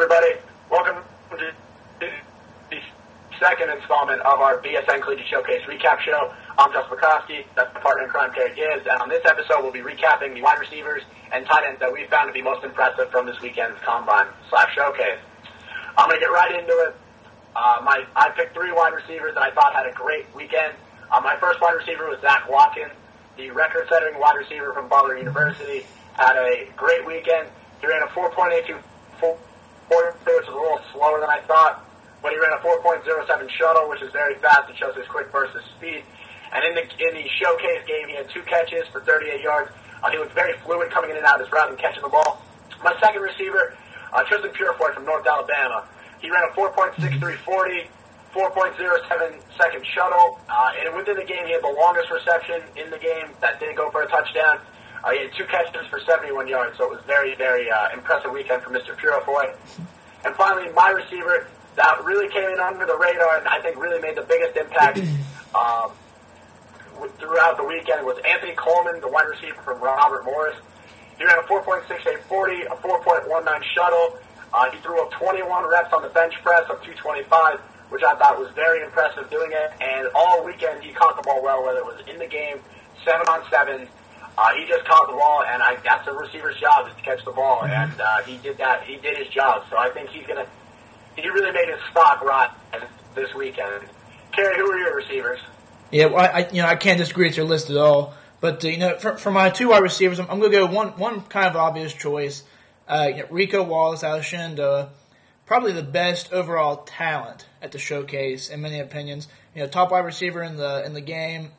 everybody. Welcome to the second installment of our BSN Collegiate Showcase recap show. I'm Justin McCoskey. That's my partner in crime, Terry Gibbs. And on this episode, we'll be recapping the wide receivers and tight ends that we found to be most impressive from this weekend's Combine/Showcase. I'm going to get right into it. I picked three wide receivers that I thought had a great weekend. My first wide receiver was Zach Watkins, the record-setting wide receiver from Butler University. Had a great weekend. He ran a 4.82 which is a little slower than I thought, but he ran a 4.07 shuttle, which is very fast. It shows his quick burst of speed. And in the showcase game, he had 2 catches for 38 yards. He was very fluid coming in and out of his route and catching the ball. My second receiver, Tristan Purefoy from North Alabama. He ran a 4.63 4.07 second shuttle. And within the game, he had the longest reception in the game that didn't go for a touchdown. He had 2 catches for 71 yards, so it was very, very impressive weekend for Mr. Purefoy. And finally, my receiver that really came in under the radar and I think really made the biggest impact throughout the weekend was Anthony Coleman, the wide receiver from Robert Morris. He ran a 4.68 40, a 4.19 shuttle. He threw up 21 reps on the bench press of 225, which I thought was very impressive doing it. And all weekend he caught the ball well, whether it was in the game, 7-on-7. He just caught the ball, and that's the receiver's job is to catch the ball, and he did that. He did his job, so I think he really made his stock rise this weekend. Kerry, who are your receivers? Yeah, well, I can't disagree with your list at all. But for my 2 wide receivers, I'm going to go one kind of obvious choice. Rico Wallace out of Shenandoah, probably the best overall talent at the showcase in many opinions. Top wide receiver in the game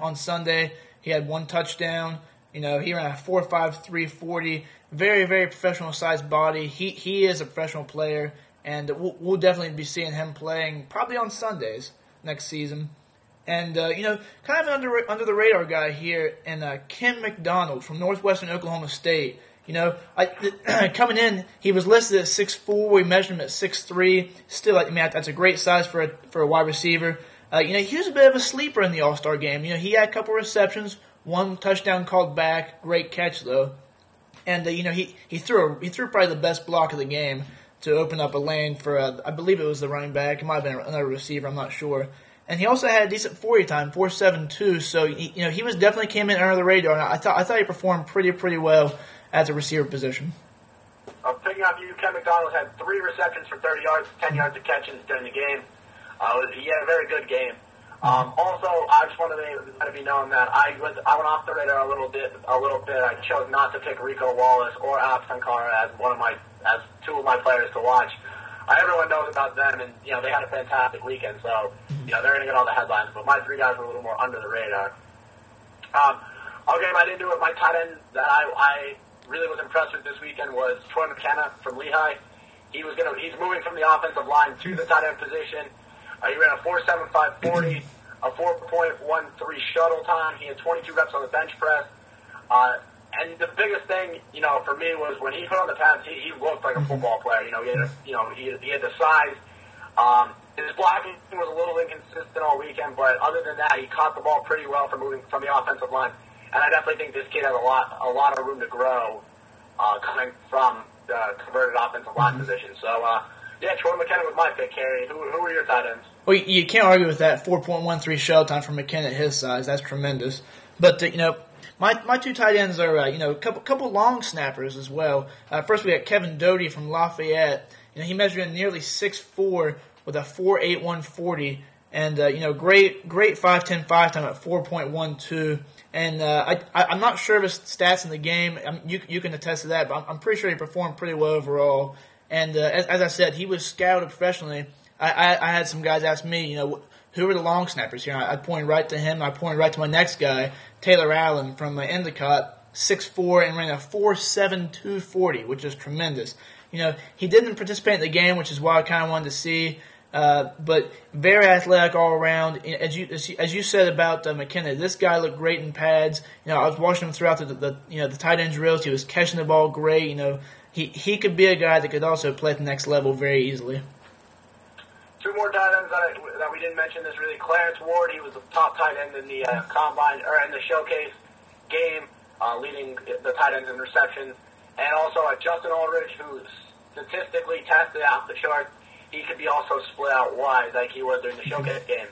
on Sunday. He had 1 touchdown. He ran a 4.53 40. Very, very professional sized body. He is a professional player, and we'll definitely be seeing him playing probably on Sundays next season. And kind of an under the radar guy here, and Kim McDonald from Northwestern Oklahoma State. Coming in, he was listed at 6'4". We measured him at 6'3". Still, that's a great size for a wide receiver. He was a bit of a sleeper in the All-Star game. He had a couple receptions, 1 touchdown called back, great catch though, and he threw probably the best block of the game to open up a lane for I believe it was the running back. It might have been another receiver, I'm not sure. And he also had a decent 40 time, 4.72. So he was definitely came in under the radar, and I thought he performed pretty well at the receiver position. Picking up you, Ken McDonald had 3 receptions for 30 yards, 10 yards of catches during the game. He had a very good game. Also, I just wanted to let it be known that I went off the radar a little bit. I chose not to pick Rico Wallace or Alex Sankara as 2 of my players to watch. Everyone knows about them, and they had a fantastic weekend. So they're going to get all the headlines. But my 3 guys were a little more under the radar. I'll get right into it. My tight end that I really was impressed with this weekend was Troy McKenna from Lehigh. He's moving from the offensive line to the tight end position. He ran a 4.75 40, a 4.13 shuttle time. He had 22 reps on the bench press. And the biggest thing, for me was when he put on the pads, he looked like a football player. He had the size. His blocking was a little inconsistent all weekend, but other than that, he caught the ball pretty well for moving from the offensive line. And I definitely think this kid has a lot of room to grow coming from the converted offensive line position. So, Troy McKenna was my pick, Kerry. Who were your tight ends? Well, you can't argue with that 4.13 shell time for McKenna at his size. That's tremendous. But, my 2 tight ends are, a couple long snappers as well. First, we got Kevin Doty from Lafayette. He measured in nearly 6'4" with a 4.81 40. And, great 5.10 5 time at 4.12. And I'm not sure of his stats in the game. You can attest to that, but I'm pretty sure he performed pretty well overall. And as I said, he was scouted professionally. I had some guys ask me, who are the long snappers here? I pointed right to him. I pointed right to my next guy, Taylor Allen from Endicott, 6'4", and ran a 4.72 40, which is tremendous. He didn't participate in the game, which is what I kind of wanted to see. But very athletic all around. As you said about McKenna, this guy looked great in pads. I was watching him throughout the tight end drills. He was catching the ball great. He could be a guy that could also play at the next level very easily. 2 more tight ends that we didn't mention this really. Clarence Ward, he was the top tight end in the combine or in the showcase game, leading the tight ends in receptions, and also Justin Aldridge, who's statistically tested out the charts, he could be also split out wide like he was during the showcase game.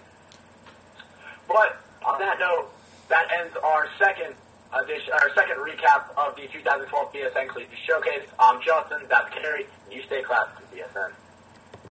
But on that note, that ends our second recap of the 2012 BSN Collegiate Showcase. I'm Justin, that's Kerry, and you stay classy, BSN.